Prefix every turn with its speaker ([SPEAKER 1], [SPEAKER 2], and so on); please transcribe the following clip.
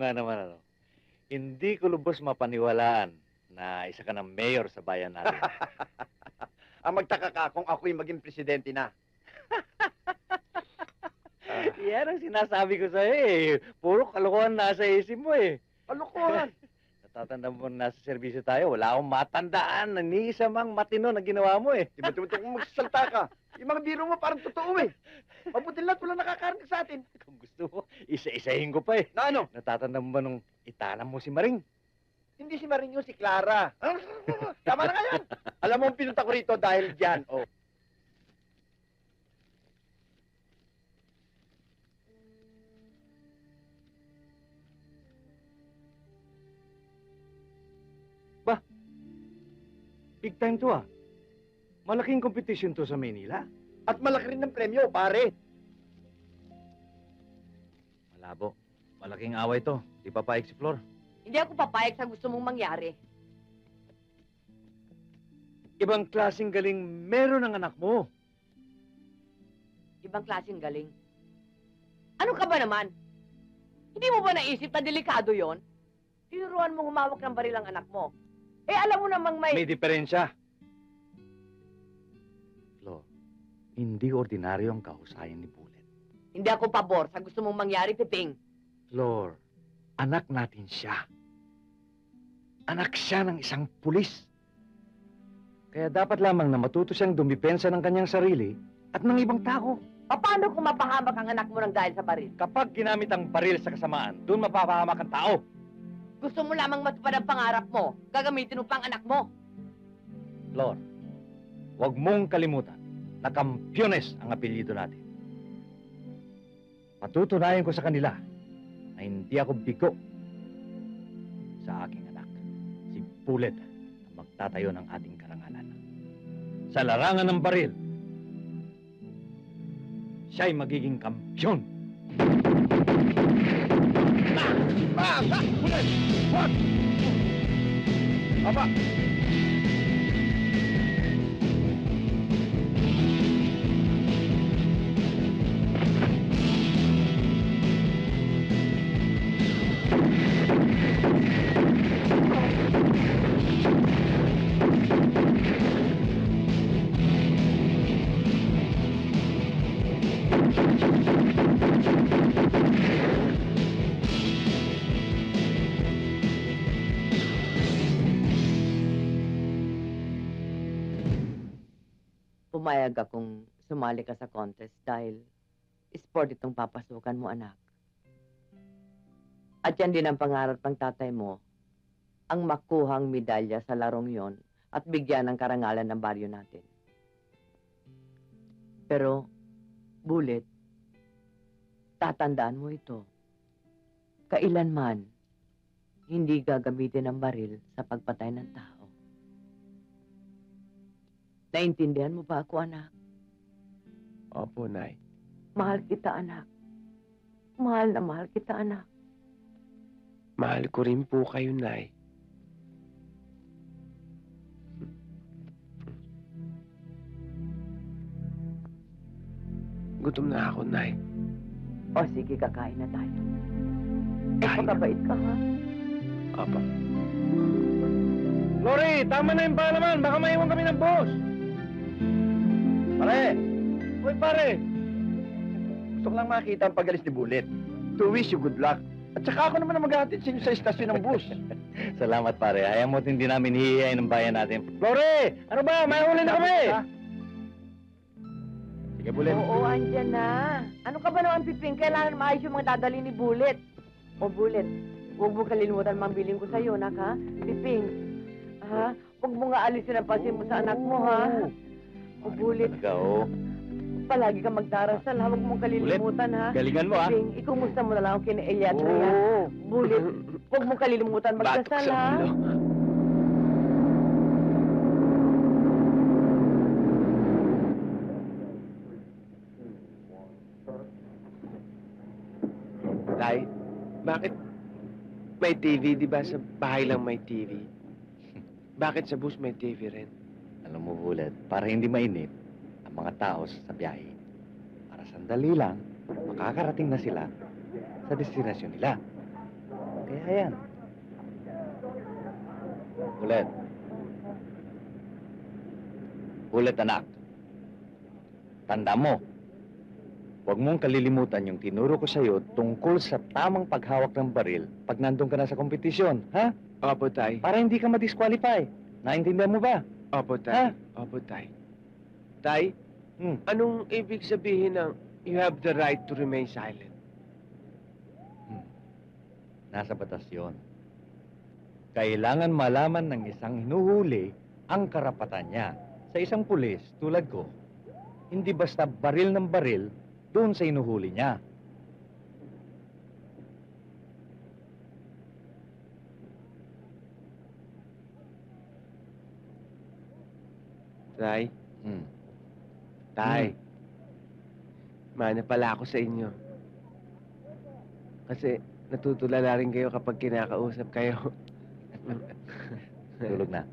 [SPEAKER 1] nga naman, ano. Hindi ko lubos mapaniwalaan na isa ka ng mayor sa bayan natin.
[SPEAKER 2] Ang magtaka ka kung ako'y maging presidente na.
[SPEAKER 1] Yan ang sinasabi ko sa'yo eh. Puro kalokohan nasa isip mo eh.
[SPEAKER 2] Kalokohan!
[SPEAKER 1] Natatanda mo na nasa serbisyo tayo, wala akong matandaan na ni isa mang matino na ginawa mo eh.
[SPEAKER 2] Diba kung magsasalta ka? Yung mga biro mo parang totoo eh. Mabuti lahat wala nakakarinig sa atin.
[SPEAKER 1] Kung gusto mo, isa-isahin ko pa eh.
[SPEAKER 2] Na ano?
[SPEAKER 1] Natatanda mo ba nung itanam mo si Maring?
[SPEAKER 2] Hindi si Marinho, si Clara. Tama na yan. Alam mo, pinunta ko rito dahil dyan. Oh.
[SPEAKER 1] Big time to ah. Malaking competition to sa Maynila.
[SPEAKER 2] At malaki rin ng premyo, pare.
[SPEAKER 1] Malabo. Malaking away to. Di pa pa-explore.
[SPEAKER 3] Hindi ako papayag sa gusto mong mangyari.
[SPEAKER 1] Ibang klaseng galing meron ng anak mo.
[SPEAKER 3] Ibang klaseng galing. Ano ka ba naman? Hindi mo ba naisip na delikado yon? Tinuruan mo humawak ng baril ang anak mo. Eh, alam mo namang
[SPEAKER 1] May diferensya. Flo, hindi ordinaryo ang kahusayan ni Bullet.
[SPEAKER 3] Hindi ako pabor sa gusto mong mangyari, Piping.
[SPEAKER 1] Flor, anak natin siya. Anak siya ng isang pulis. Kaya dapat lamang na matuto siyang dumipensa ng kanyang sarili at ng ibang tao.
[SPEAKER 3] Paano kung mapahamak ang anak mo ng dahil sa baril?
[SPEAKER 1] Kapag ginamit ang baril sa kasamaan, doon mapapahamak ang tao.
[SPEAKER 3] Gusto mo lamang matupad ang pangarap mo, gagamitin mo pang anak mo.
[SPEAKER 1] Flor, huwag mong kalimutan na kampyones ang apelyido natin. Patutunayan ko sa kanila na hindi ako bigo sa aking anak, si Bullet, na magtatayo ng ating karangalan. Sa larangan ng baril, siya'y magiging kampyon.
[SPEAKER 2] Bullet! What? Aba!
[SPEAKER 3] Pumayag akong sumali ka sa contest dahil sport itong papasukan mo, anak. At yan din ang pangarap ng tatay mo, ang makuhang medalya sa larong yon at bigyan ng karangalan ng baryo natin. Pero, Bullet, tatandaan mo ito. Kailanman, hindi gagamitin ang baril sa pagpatay ng tao. Naintindihan mo ba ako, anak?
[SPEAKER 4] Opo, Nay.
[SPEAKER 3] Mahal kita, anak. Mahal na mahal kita, anak.
[SPEAKER 4] Mahal ko rin po kayo, Nay. Gutom na ako, Nay.
[SPEAKER 3] O sige, kakain na tayo.
[SPEAKER 4] Kain na.
[SPEAKER 3] Pagkabait ka, ha?
[SPEAKER 4] Opo.
[SPEAKER 1] Lori, tama na yung palaman. Baka maiwan kami ng boss.
[SPEAKER 2] Pare!
[SPEAKER 1] Uy, pare.
[SPEAKER 2] Gusto ko lang makita ang pagalis ni Bullet. To wish you good luck. At saka ako naman ang maghahatid sa inyo sa istasyon ng bus.
[SPEAKER 1] Salamat, pare. Ayaw mo hindi namin hihiyain ng bayan natin. Lori, ano ba? May huli na kami. Sige, Bullet.
[SPEAKER 3] Oo, andyan na. Ano ka ba naman, Piping? Kailangan maayos yung mga dadali ni Bullet. O, Bullet, huwag mo kalilimutan mambiling ko sa'yo, nak, ha? Piping, ha? Huwag mo nga alisin ang pansin mo sa anak mo, ha? O, Bullet,
[SPEAKER 1] Talaga, oh.
[SPEAKER 3] palagi ka magdarasal, ha? Huwag mong kalilimutan, ha?
[SPEAKER 1] Galingan mo, ha?
[SPEAKER 3] Piping, ikumusta mo na lang ako kina Elias, ha?
[SPEAKER 1] Oo.
[SPEAKER 3] Bullet, huwag mong kalilimutan
[SPEAKER 4] Batok
[SPEAKER 3] magdasal,
[SPEAKER 4] sa
[SPEAKER 3] ha?
[SPEAKER 4] ulo. Tay, bakit may TV? Di ba sa bahay lang may TV? Bakit sa bus may TV rin?
[SPEAKER 1] Alam mo, Bullet, para hindi mainip ang mga tao sa biyahe. Para sandali lang, makakarating na sila sa destinasyon nila. Kaya yan. Ulit. Ulit, anak. Tanda mo, huwag mong kalilimutan yung tinuro ko sa'yo tungkol sa tamang paghawak ng baril pag nandun ka na sa kompetisyon, ha?
[SPEAKER 4] Opo, Tay.
[SPEAKER 1] Para hindi ka ma-disqualify. Naintindihan mo ba?
[SPEAKER 4] Opo, Tay. Opo, Tay. Tay, anong ibig sabihin ng you have the right to remain silent?
[SPEAKER 1] Nasa batas yun. Kailangan malaman ng isang hinuhuli ang karapatan niya. Sa isang pulis, tulad ko, hindi basta baril ng baril doon sa hinuhuli niya.
[SPEAKER 4] Tay, Tay, mana pala ako sa inyo. Kasi natutulala rin kayo kapag kinakausap kayo.
[SPEAKER 1] Tulog na.